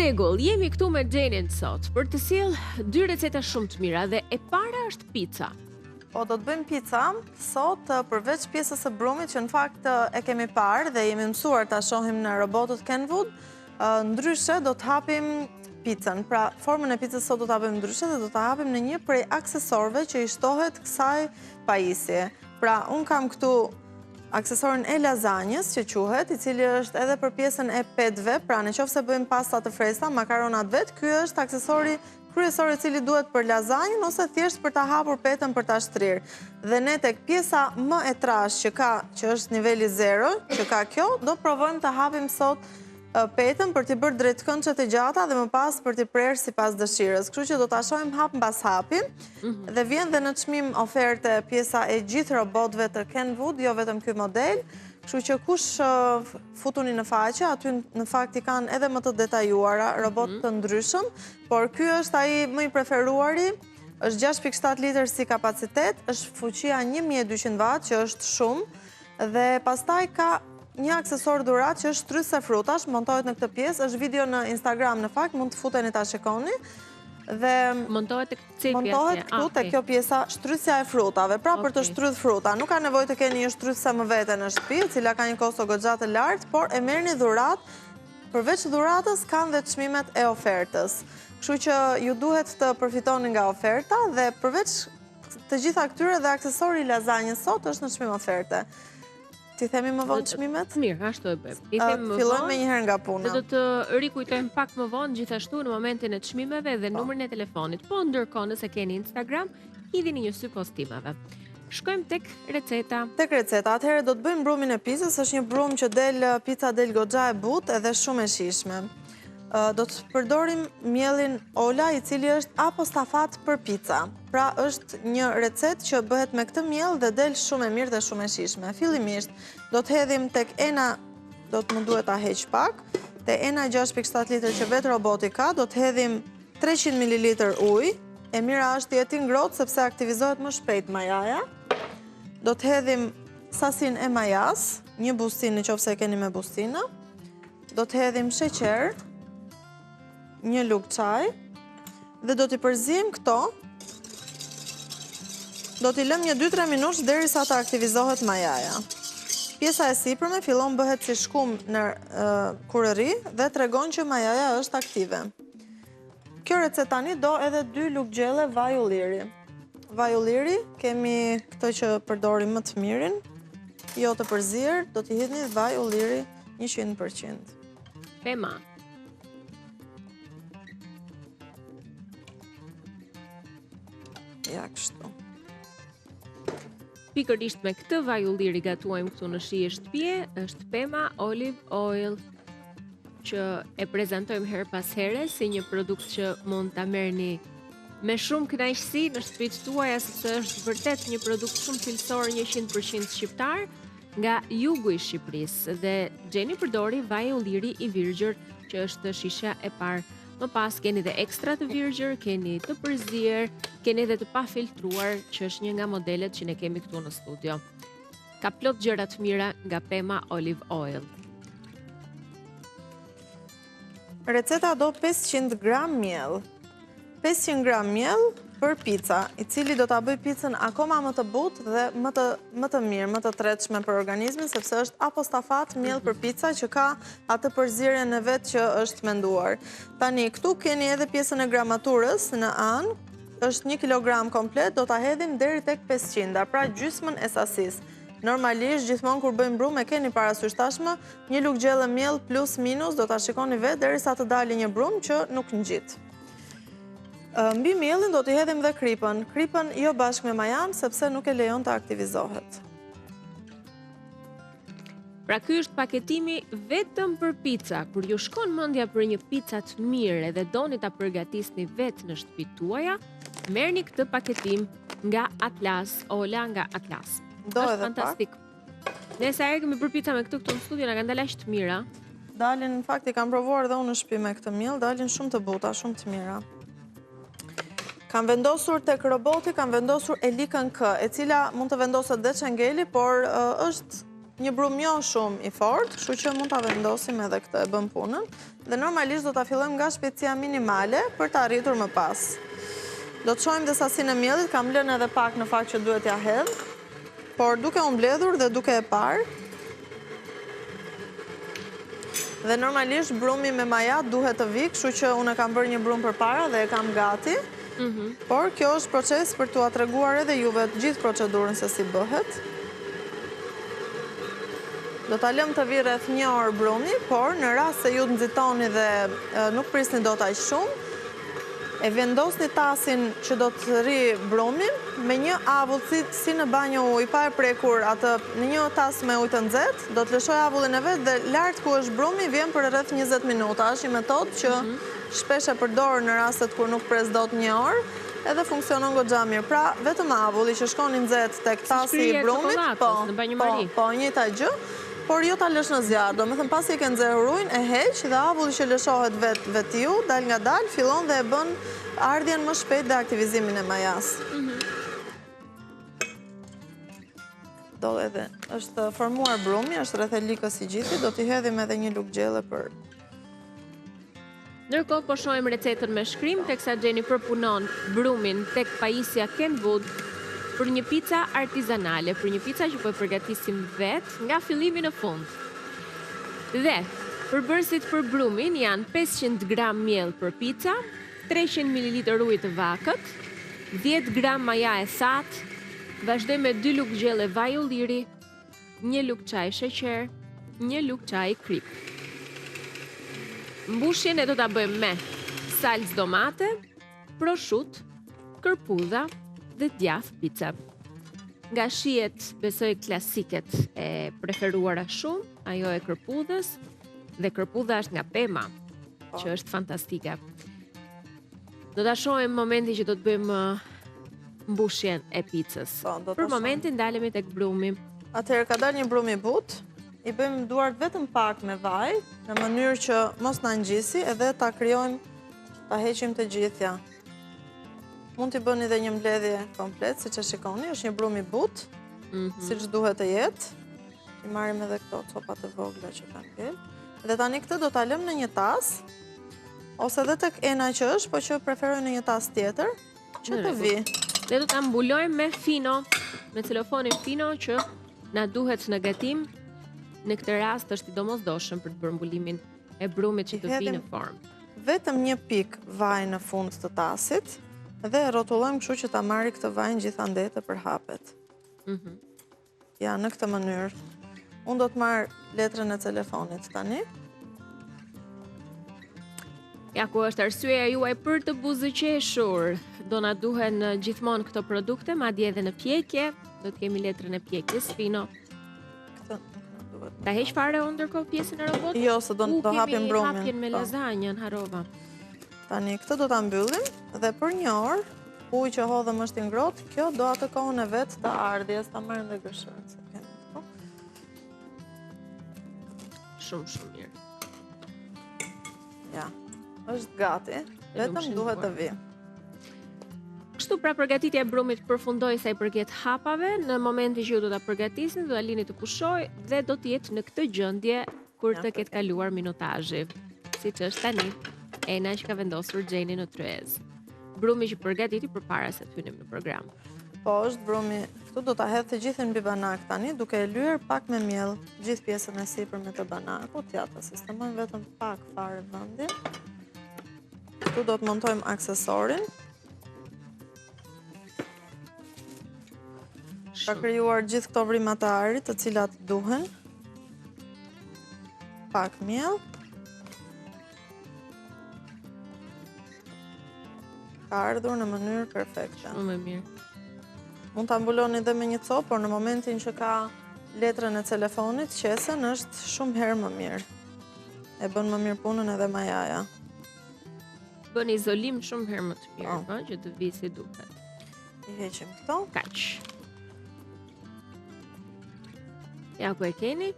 rregull, jemi këtu me Xhenin sot për të sjellë 2 receta shumë të mira dhe e para është pica. Po, do të bëjmë pica sot përveç pjesës së brumit që në fakt e kemi parë dhe jemi mësuar ta shohim në robotët Kenwood, ndryshe do të hapim picën. Pra, formën e picës sot do ta bëjmë ndryshe dhe do ta hapim në një prej aksesorëve që i shtohet kësaj pajisje. Pra, un kam këtu aksesorin e lazanjës që quhet, i cili është edhe për pjesën e petve, pra nëse bëjmë pasta të freskëta, makaronat vet, ky është aksesori kryesor i cili duhet për lazanjën ose thjesht për ta hapur petën për ta shtrirë. Dhe ne tek pjesa më e trashë që është niveli 0, që ka kjo, do provojmë të hapim sot petën për t'i bërë drejt këndshët e gjata dhe më pas për t'i prerë sipas dëshirës. Kështu që do ta shohim hap mbas hapi. Dhe vjen dhe në çmim oferte pjesa e gjithë robotëve të Kenwood, jo vetëm ky model. Kështu që kush futuni në faqe, aty në fakt i kanë edhe më të detajuara, robot të ndryshëm, por ky është ai më i preferuari. Është 6.7 litër si kapacitet, është fuqia 1200 watt, që është shumë, dhe pastaj ka një aksesor dhurat që është shtrydhës e frutash, montohet në këtë pjesë, është video në Instagram në fakt, mund të futeni ta shikoni. Dhe montohet këtu te kjo pjesa shtrydhësja e frutave, pra për të shtrydhur fruta. Nuk ka nevojë të keni një shtrydhëse më vete në shtëpi, e cila ka një kosto goxha të lartë, por e merrni dhurat. Përveç dhuratës kanë dhe çmimet e ofertës. Kështu që ju duhet të përfitoni nga oferta dhe përveç të gjitha këtyre dhe aksesori lazanjës sot është në çmim oferte. Ti themi më vonë çmimet? Mirë, ashtu e bëjmë. Fillojmë me njëherë nga puna. Do të rikujtojmë pak më vonë gjithashtu në momentin e çmimeve dhe numrin e telefonit. Po ndërkohë nëse keni Instagram, hidhini një sy postimeve. Shkojmë tek receta. Tek receta, atëherë do të bëjmë brumin e picës, është një brum që pica del goxha e butë edhe shumë e shijshme. Do të përdorim mielin Ola, i cili është apostafat për pica. Pra është një recet që bëhet me këtë miell dhe del shumë e mirë dhe shumë e shijshme. Fillimisht do të hedhim tek ena, do të më duhet ta heq pak, te ena 6.7 litër që vetë roboti ka, do të hedhim 300 ml ujë. E mira është të jetë ngrohtë sepse aktivizohet më shpejt majaja. Do të hedhim sasinë e majas, një bustinë nëse e keni me bustinë. Do të hedhim sheqer, një lugë çaj, dhe do t'i përzijmë këto. Do t'i lëm një 2-3 minutë derisa të aktivizohet majaja. Pjesa e sipërme fillon bëhet si shkum në kurëri dhe tregon që majaja është aktive. Kjo recet tani do edhe 2 lugë gjelle vaj ulliri. Vaj ulliri, kemi këtë që përdorim më të mirin, jo të përzier, do t'i hidhni vaj ulliri 100%. Pema. Ja, kështu. Pikërisht me këtë vaj ulliri gatuajmë këtu në shije shtëpie, është pema olive oil, që e prezantojmë her pas here si një produkt që mund ta merrni me shumë kënaqësi në shtëpitë tuaja, sepse është vërtet një produkt shumë cilësor, 100% shqiptar, nga jugu i Shqipërisë. Dhe Xheni përdori vaj ulliri i virgjër, që është shisha e parë. Më pas keni dhe ekstra të virgjër, keni të përzier, keni dhe të pafiltruar, që është një nga modelet që ne kemi këtu në studio. Ka plot gjëra të mira nga pema olive oil. Receta do 500 gram miell. 500 gram miell për pica, i cili do ta bëj picën akoma më të butë dhe më të mirë, më të tretshme për organizmin, sepse është apostafat miell për pica që ka atë përzierjen e vet që është menduar. Tani këtu keni edhe pjesën e gramaturës në anë, është 1 kilogram komplet, do ta hedhim deri tek 500, pra gjysmën e sasisë. Normalisht gjithmonë kur bëjmë brum e keni parasysh tashmë, një lugë gjelle miell plus minus do ta shikoni vetë derisa të dalë një brum që nuk ngjit. Mbi miellin do t'i hedhim dhe kripën. Kripën jo bashkë me majan, sepse nuk e lejon të aktivizohet. Pra ky është paketimi vetëm për pica. Kur ju shkon mendja për një pica të mirë dhe doni ta përgatisni vetë në shtëpitë tuaja, merrni këtë paketim nga Atlas, Ola nga Atlas. Do edhe fantastik. Ne sa herë kemi bërë pica me këtu në studio, na kanë dalë aq të mira. Dalin, në fakt i kam provuar dhe unë në shtëpi me këtë miell, dalin shumë të buta, shumë të mira. Kam vendosur tek roboti, kam vendosur Elikën K, e cila mund të vendoset dhe çengeli, por është një brum jo shumë i fort, kështu që mund ta vendosim edhe këtë e bëm punën. Dhe normalisht do ta fillojmë nga shpejtësia minimale për të arritur më pas. Do të shohim dhe sasinë e miellit, kam lënë edhe pak në fakt që duhet ja hedh, por duke u mbledhur dhe duke e parë. Dhe normalisht brumi me majat duhet të vi, kështu që unë kam bërë një brum përpara dhe e kam gati. Por kjo është proces për t'ua treguar edhe juve të gjithë procedurën se si bëhet. Do ta lëm të vi rreth 1 orë brumi, por në rast se ju të nxitoni dhe nuk prisni dot aq shumë, e vendosni tasin që do të rri brumin me një avull si në banjo ujë pa e prekur atë në një tas me ujë të nxehtë, do të lëshoj avullin e vet dhe lart ku është brumi vjen për rreth 20 minuta. Është një metodë që shpesh e përdor në rastet kur nuk pres dot 1 orë, edhe funksionon goxha mirë. Pra, vetëm avulli që shkon i nxehtë tek tasi i brumit, po, njëjta gjë. Por jo ta lësh në zjarr, domethënë pasi e ke nxehur ujin, e heq dhe avulli që lëshohet vetiu, dal nga dal, fillon dhe e bën ardhjen më shpejt dhe aktivizimin e majas. Do edhe është formuar brumi, është rreth e likës i gjithi, do t'i hedhim edhe një lugë gjelle për. Ndërkohë po shohim recetën me shkrim, teksa Gjeni përpunon brumin tek pajisja Kenwood për një pica artizanale, për një pica që po e përgatisim vetë nga fillimi në fund. Dhe përbërësit për brumin janë 500 gram miell për pica, 300 ml ujë të vakët, 10 gram maja e thatë, vazhdoj me 2 lugë gjelle vaj ulliri, 1 lugë çaj sheqer, 1 lugë çaj krip. Mbushjen e do ta bëjmë me salcë domate, proshut, kërpudha dhe djath pica. Nga shihet besoj klasiket e preferuara shumë, ajo e kërpudhës, dhe kërpudha është nga pema, që është fantastike. Do ta shohim momentin që do të bëjmë mbushjen e picës. Për momentin dalemi tek brumi. Atëherë ka dalë një brum i butë, i bëjmë duart vetëm pak me vaj, në mënyrë që mos na ngjisi edhe ta krijojmë, ta heqim të gjithja. Mund t'i bëni dhe një mbledhje komplet, siç e shikoni, është një brum i butë, siç duhet të jetë. I marrim edhe këto copat e vogla që kanë ngel. Dhe tani këtë do ta lëm në një tas, ose edhe tek ena që është, po që preferoj në një tas tjetër, që të vi. Dhe do ta mbulojmë me fino, me celofanin fino që na duhet në gatim. Në këtë rast është i domosdoshëm për të bërë mbulimin e brumit që të vi në formë. Vetëm një pik vaj në fund të tasit dhe rrotullojmë kështu që ta marrë këtë vajin gjithandej të përhapet. Ja, në këtë mënyrë. Unë do të marr letrën e telefonit tani. Ja ku është arsyeja juaj për të buzëqeshur. Do na duhen gjithmonë këto produkte, madje edhe në pjekje. Do të kemi letrën e pjekjes fino. Ta heq fare unë ndërkohë pjesën e robotit? Jo, se do hapim brumin. Kemi hapjen me lazanjën, harova. Tani, këtë do ta mbyllim dhe për 1 orë, ujë që hodhëm është i ngrohtë, kjo do atë kohën e vet të ardhjes, ta marrim dhe gëshërën se kemi këtu. Shumë mirë. Ja, është gati, vetëm duhet të vi. Kështu pra përgatitja e brumit përfundoi sa i përket hapave, në momentin që ju do ta përgatisni, do ta lini të pushojë dhe do të jetë në këtë gjendje kur të ketë kaluar minutazhi. Siç është tani, Ena që ka vendosur Gjeni në tryezë. Brumi që përgatiti përpara se të hynim në program. Po, është brumi. Këtu do ta hedh të gjithën mbi banak tani, duke e lyer pak me miell gjithë pjesën e sipërme të banakut. Ja, ta sistemojmë vetëm pak fare vendin. Këtu do të montojmë aksesorin. Ka krijuar gjithë këto vrimë të arit, të cilat duhen. Pak miell. Ka ardhur në mënyrë perfekte. Shumë mirë. Mund ta mbuloni edhe me një copë, por në momentin që ka letrën e telefonit, qesen është shumë herë më mirë. E bën më mirë punën edhe majaja. Bën izolim shumë herë më të mirë, që të vi si duhet. I heqim këto. Kaq. Ja ku e keni.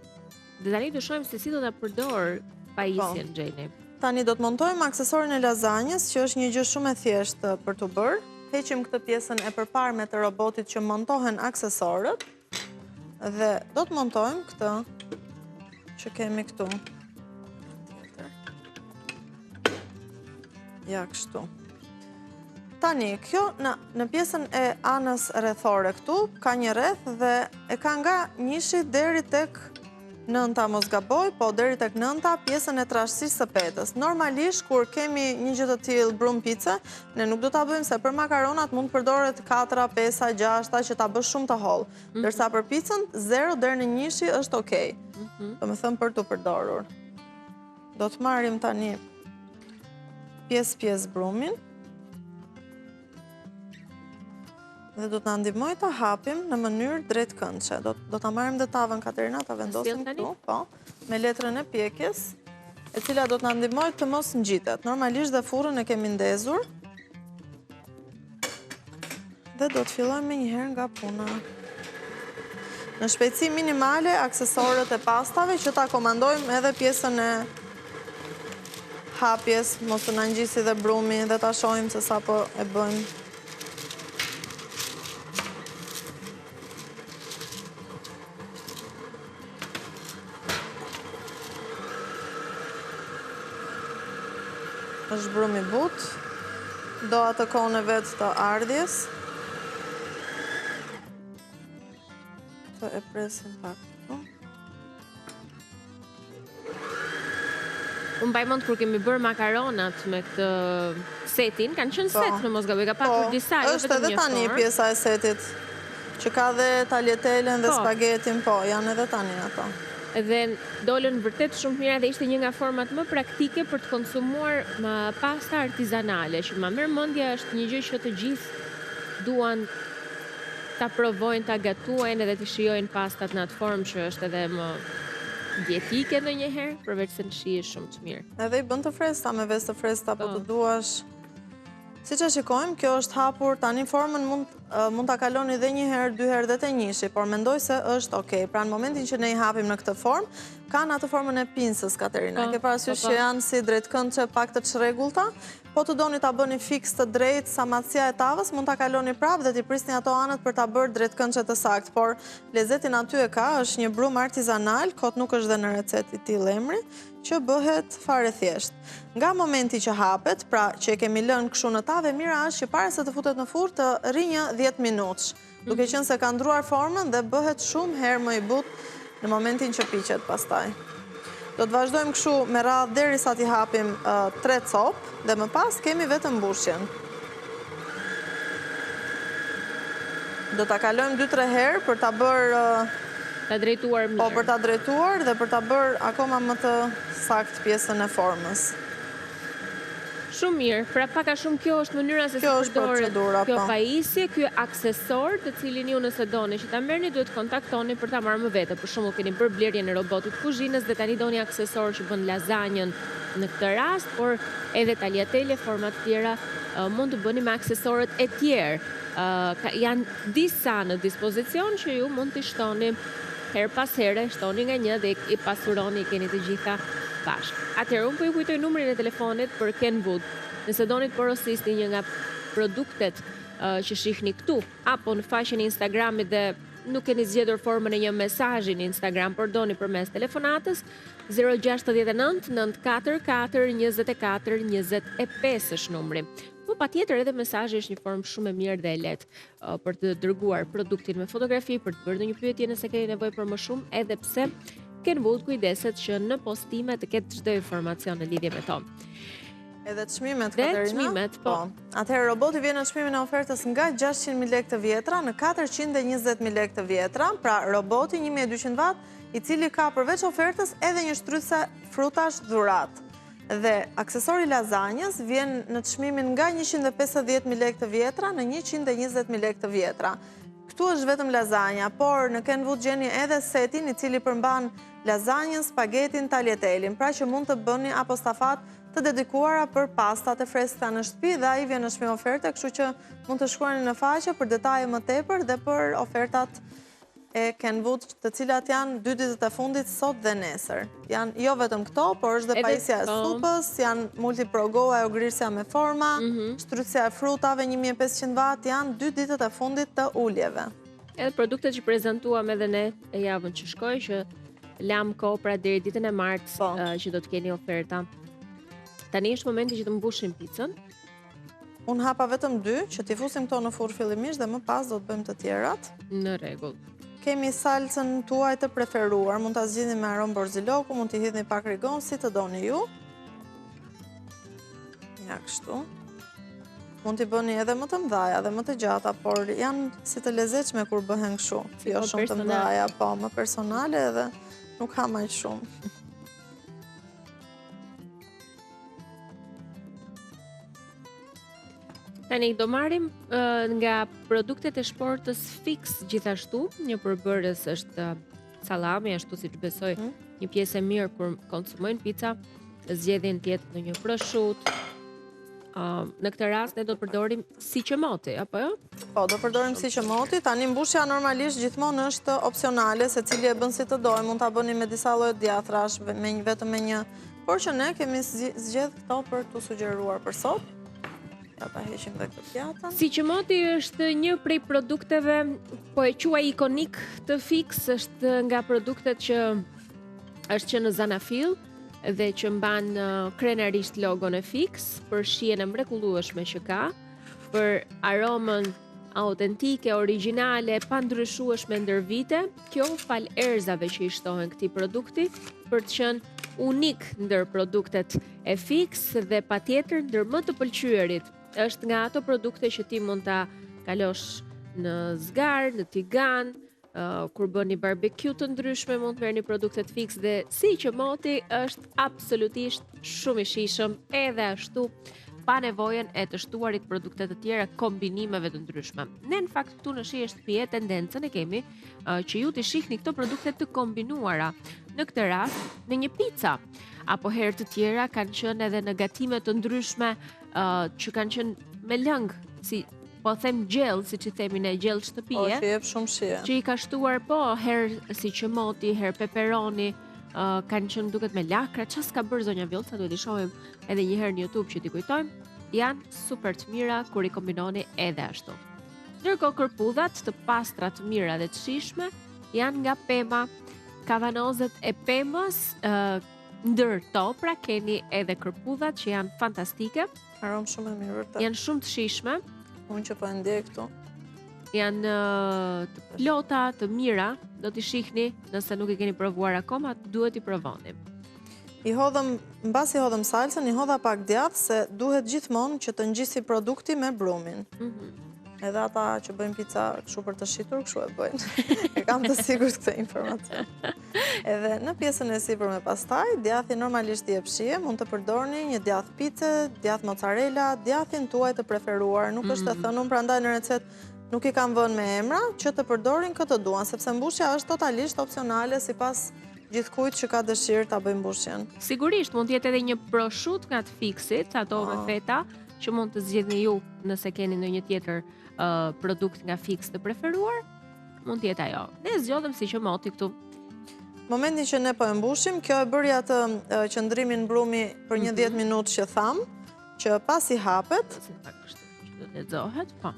Dhe tani do shohim se si do ta përdor pajisjen Gjeni. Tani do të montojmë aksesorin e lazanjës, që është një gjë shumë e thjeshtë për të bërë. Heqim këtë pjesën e përparme të robotit që montohen aksesorët Dhe do të montojmë këtë që kemi këtu. Ja, kështu. Tani, kjo në pjesën e anës rrethore këtu, ka një rreth dhe e ka nga njëshi deri tek nënta, mos gaboj, po deri tek nënta pjesën e trashësisë së petës. Normalisht, kur kemi një gjë të tillë brum pice, ne nuk do ta bëjmë se për makaronat mund të përdoret 4, 5, 6 që ta bësh shumë të hollë. Ndërsa për picën 0 deri në njëshi është okay. Domethënë për tu përdorur. Do të marrim tani pjesë brumin. Dhe do të ndihmoj të hapim në mënyrë drejt këndshë. Do ta marrim dhe tavën, Katerina, ta vendosim këtu, po, me letrën e pjekjes, e cila do të ndihmoj të mos ngjitet. Normalisht dhe furrën e kemi ndezur. Dhe do të fillojmë menjëherë nga puna. Në shpejtësi minimale, aksesorët e pastave që ta komandojmë edhe pjesën e hapjes, mos të na ngjisi dhe brumi dhe ta shohim se sapo e bëjmë. Është brumi but, do atë kohën e vetë të ardhjes. Të e presim pak këtu. Unë mbaj mend kur kemi bërë makaronat me këtë setin, kanë qenë set në mos gaboj, ka pakur disa, jo vetëm një formë. Është edhe tani pjesa e setit, që ka dhe tagliatellen dhe spagetin, po, janë edhe tani ato. Dhe dolën vërtet shumë mira dhe ishte një nga format më praktike për të konsumuar pasta artizanale, që ma merr mendja është një gjë që të gjithë duan ta provojnë, ta gatuajnë edhe të shijojnë pastat në atë formë që është edhe më dietike ndonjëherë, përveç se në shije shumë të mirë. Edhe i bën të freskëta me vezë të freskëta, po të duash. Siç e shikojmë, kjo është hapur, tani formën mund ta kaloni edhe një herë, 2 herë dhe te njëshi, por mendoj se është okay. Pra në momentin që ne i hapim në këtë formë, kanë atë formën e pincës, Katerina. Ke parasysh që janë si drejtkëndshë pak të çrregullta, po të doni ta bëni fiks të drejtë sa matësia e tavës, mund ta kaloni prapë dhe t'i prisni ato anët për ta bërë drejtkëndshë të saktë, por lezetin aty e ka, është një brum artizanal, kot nuk është dhe në recetë i tillë emri, që bëhet fare thjesht. Nga momenti që hapet, pra që e kemi lënë kështu në tavë, mira është që para se të futet në furrë të rrinjë 10 minutësh, duke qenë se ka ndruar formën dhe bëhet shumë herë më i butë në momentin që piqet pastaj. Do të vazhdojmë kështu me radhë derisa t'i hapim 3 copë dhe më pas kemi vetëm mbushjen. Do t'a kalojmë 2-3 herë për t'a bërë ta drejtuar mirë. Po, për ta drejtuar dhe për ta bërë akoma më të saktë pjesën e formës. Shumë mirë, pra paka shumë kjo është mënyra se si përdoret kjo pajisje, kjo aksesor të cilin ju nëse doni që ta merrni duhet kontaktoni për ta marrë më vete. Për shembull keni bërë blerjen e robotit kuzhinës dhe tani doni aksesor që bën lazanjën në këtë rast, por edhe tagliatelle, forma të tjera mund të bëni me aksesorët e tjerë. Janë disa në dispozicion që ju mund t'i shtoni her pas here, shtoni nga një dhe i pasuroni, i keni të gjitha bashkë. Atëherë, unë po ju kujtoj numrin e telefonit për Kenwood. Nëse doni të porosisni një nga produktet që shihni këtu, apo në faqen e Instagramit dhe nuk keni zgjedhur formën e një mesazhi në Instagram, por doni përmes telefonatës 069 944 24 25 është numri. Po patjetër edhe mesazhi është një formë shumë e mirë dhe e lehtë për të dërguar produktin me fotografi, për të bërë një pyetje nëse keni nevojë për më shumë, edhe pse Kenwood kujdeset që në postime të ketë çdo informacion në lidhje me to. Edhe çmimet, Katerina? Dhe çmimet, po. Atëherë roboti vjen në çmimin e ofertës nga 600.000 lekë të vjetra në 420.000 lekë të vjetra, pra roboti 1200 watt, i cili ka përveç ofertës edhe një shtrydhse frutash dhuratë. Dhe aksesori lazanjës vjen në çmimin nga 150.000 lekë të vjetra në 120.000 lekë të vjetra. Këtu është vetëm lazanja, por në Kenwood gjeni edhe setin i cili përmban lazanjën, spagetin, tagliatellin, pra që mund të bëni apostafat të dedikuara për pastat e freskëta në shtëpi dhe ai vjen në çmim oferte, kështu që mund të shkruani në faqe për detaje më tepër dhe për ofertat e Kenwood, të cilat janë 2 ditët e fundit sot dhe nesër. Janë jo vetëm këto, por është dhe pajisja e supës, janë multiprogo ajo grisja me forma, shtrydhja e frutave 1500 watt, janë 2 ditët e fundit të uljeve. Edhe produktet që prezantuam edhe ne e javën që shkoi, që lam kohë pra deri ditën e martës që do të keni oferta. Tani është momenti që të mbushim picën. Unë hapa vetëm 2, që t'i fusim këto në furrë fillimisht dhe më pas do të bëjmë të tjerat. Në rregull. Kemi salcën tuaj të preferuar, mund ta zgjidhni me aromë borziloku, mund t'i hidhni pak rigon, si të doni ju. Ja, kështu. Mund t'i bëni edhe më të mdhaja dhe më të gjata, por janë si të lezetshme kur bëhen kështu. Jo shumë të mdhaja, po, më personale edhe nuk ha më shumë. Tani do marrim nga produktet e shportës Fix gjithashtu, një përbërës është sallami, ashtu siç besoj, një pjesë e mirë kur konsumojnë pica, zgjedhin të jetë në një prosciutto. Në këtë rast ne do të përdorim siqemoti, apo jo? Po, do përdorim siqemoti. Tani mbushja normalisht gjithmonë është opsionale, secili e bën si të dojë, mund ta bëni me disa lloje djathrash, vetëm me një, por që ne kemi zgjedh këto për t'u sugjeruar për sot. Ja ta heqim dhe këtë pjatën. Siqemoti është një prej produkteve, po e quaj ikonik të Fix, është nga produktet që është që në Zanafil dhe që mban krenarisht logon e Fix për shijen e mrekullueshme që ka, për aromën autentike, origjinale, pa ndryshueshme ndër vite. Kjo fal erzave që i shtohen këtij produkti për të qenë unik ndër produktet e Fix dhe patjetër ndër më të pëlqyerit. Është nga ato produkte që ti mund ta kalosh në zgar, në tigan, kur bëni barbecue të ndryshme mund të merrni produktet Fix dhe siqemoti është absolutisht shumë i shijshëm edhe ashtu pa nevojën e të shtuarit produkte të tjera kombinimeve të ndryshme. Ne në fakt këtu në Shije Shtëpie tendencën e kemi që ju të shihni këto produkte të kombinuara. Në këtë rast në një pica, apo herë të tjera kanë qenë edhe në gatime të ndryshme që kanë qenë me lëng, si po them gjell, siç i themi ne, gjell shtëpie. Po, që jep shumë shije. Që i ka shtuar po herë siqemoti, herë peperoni, kanë qenë duket me lakra, çfarë s'ka bërë zonja Vjollca, duhet i shohim edhe një herë në YouTube që t'i kujtojmë. Janë super të mira kur i kombinoni edhe ashtu. Ndërkohë kërpudhat të pastra, të mira dhe të shijshme janë nga Pema. Kavanozet e Pemës, ndër to, pra keni edhe kërpudhat që janë fantastike. Aromë shumë e mirë vërtet. Janë shumë të shijshme. Unë që po e ndjej këtu. Janë të plota, të mira, do t'i shihni, nëse nuk i keni provuar akoma, duhet i provoni. Mbas i hodhëm salsën, i hodha pak djathë se duhet gjithmonë që të ngjisi produkti me brumin. Edhe ata që bëjnë pica kështu për të shitur, kështu e bëjnë. E kam të sigurt këtë informacion. Edhe në pjesën e sipërme pastaj, djathi normalisht i jep shije, mund të përdorni një djath pice, djath mozzarella, djathin tuaj të preferuar. Nuk është të thënë, prandaj në recet nuk i kam vënë me emra, që të përdorin këtë duan, sepse mbushja është totalisht opsionale sipas gjithkujt që ka dëshirë ta bëjë mbushjen. Sigurisht, mund të jetë edhe një prosciutto nga të Fixit, ato me feta, që mund të zgjedhni ju nëse keni ndonjë tjetër produkt nga Fix të preferuar, mund të jetë ajo. Ne zgjodhem siqemoti këtu. Momentin që ne po e mbushim, kjo e bëri atë qëndrimin brumi për një 10 minutë që tham, që pas i hapet,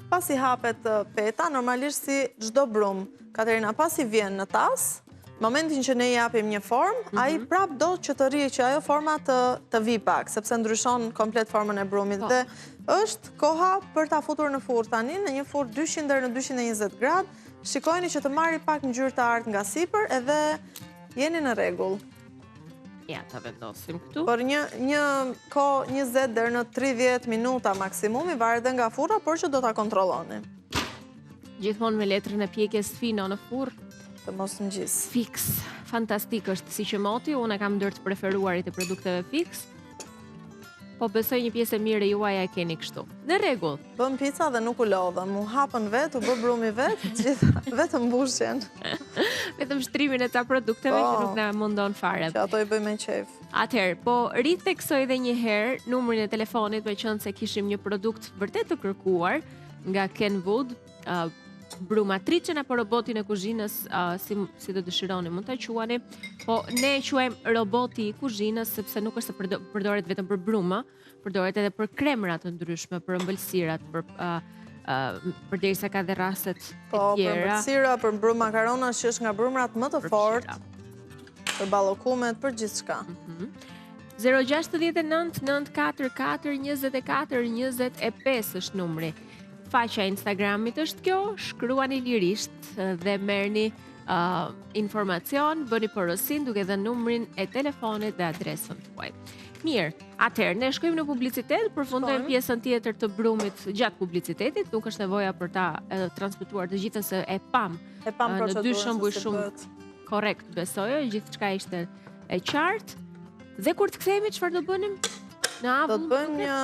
pas i hapet peta, normalisht si çdo brum, Katerina, pas i vjen në tas, momentin që ne i japim një formë, ai prap do që të rrijë që ajo forma të vi pak, sepse ndryshon komplet formën e brumit. Dhe është koha për ta futur në furrë tani, në një furrë 200 deri në 220 gradë. Shikojeni që të marri pak ngjyrë të artë nga sipër edhe jeni në rregull. Ja, ta vendosim këtu. Por një kohë 20 deri në 30 minuta maksimumi, varet nga furra, por që do ta kontrolloni. Gjithmonë me letrën e pjekjes fino në furrë. Të mos ngjis. Fix, fantastik është siqemoti, unë kam ndër të preferuarit e produkteve Fix. Po besoj një pjesë e mirë juaj e keni kështu. Në rregull. Bëm pica dhe nuk u lodhëm, u hapën vetë, u bë brumi vetë, vetëm mbushjen. Vetëm shtrimin e ca produkteve që nuk na mundon fare. Që ato i bëjmë me qejf. Atëherë, po ritheksoj edhe një herë numrin e telefonit, me qenë se kishim një produkt vërtet të kërkuar nga Kenwood, brumatricën apo robotin e kuzhinës, si të dëshironi mund ta quani, po ne e quajmë roboti i kuzhinës sepse nuk është se përdoret vetëm për bruma, përdoret edhe për kremra të ndryshme, për ëmbëlsirat, për përderisa ka dhe rastet e Po, për tjera. mbërësira, për mbru makarona që është nga brumrat më të fort, për ballokumet, për gjithë shka. 069-944-24-25 është numri. Faqja Instagramit është kjo, shkruani lirisht dhe merrni informacion, bëni porosin duke dhe numrin e telefonit dhe adresën tuaj. Mirë, atëherë, ne shkojmë në publicitet, përfundojmë pjesën tjetër të brumit gjatë publicitetit, nuk është nevoja për ta transmetuar të gjithën se e pam në dy shembuj shumë korrekt, besoj, gjithçka ishte e qartë. Dhe kur të kthehemi, çfarë do bënim? Do të bëjmë një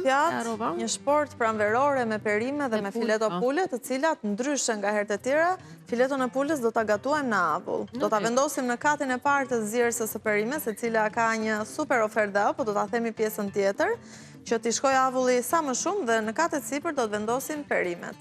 pjatë, një shport pranverore me perime dhe me fileto pule, të cilat ndryshe nga herët e tjera, fileton e pulës do ta gatuajmë në avull. Do ta vendosim në katin e parë të zgjersës së perimes, e cila ka një super ofertë, po do ta themi pjesën tjetër, që t'i shkojë avulli sa më shumë dhe në katet sipër do të vendosim perimet.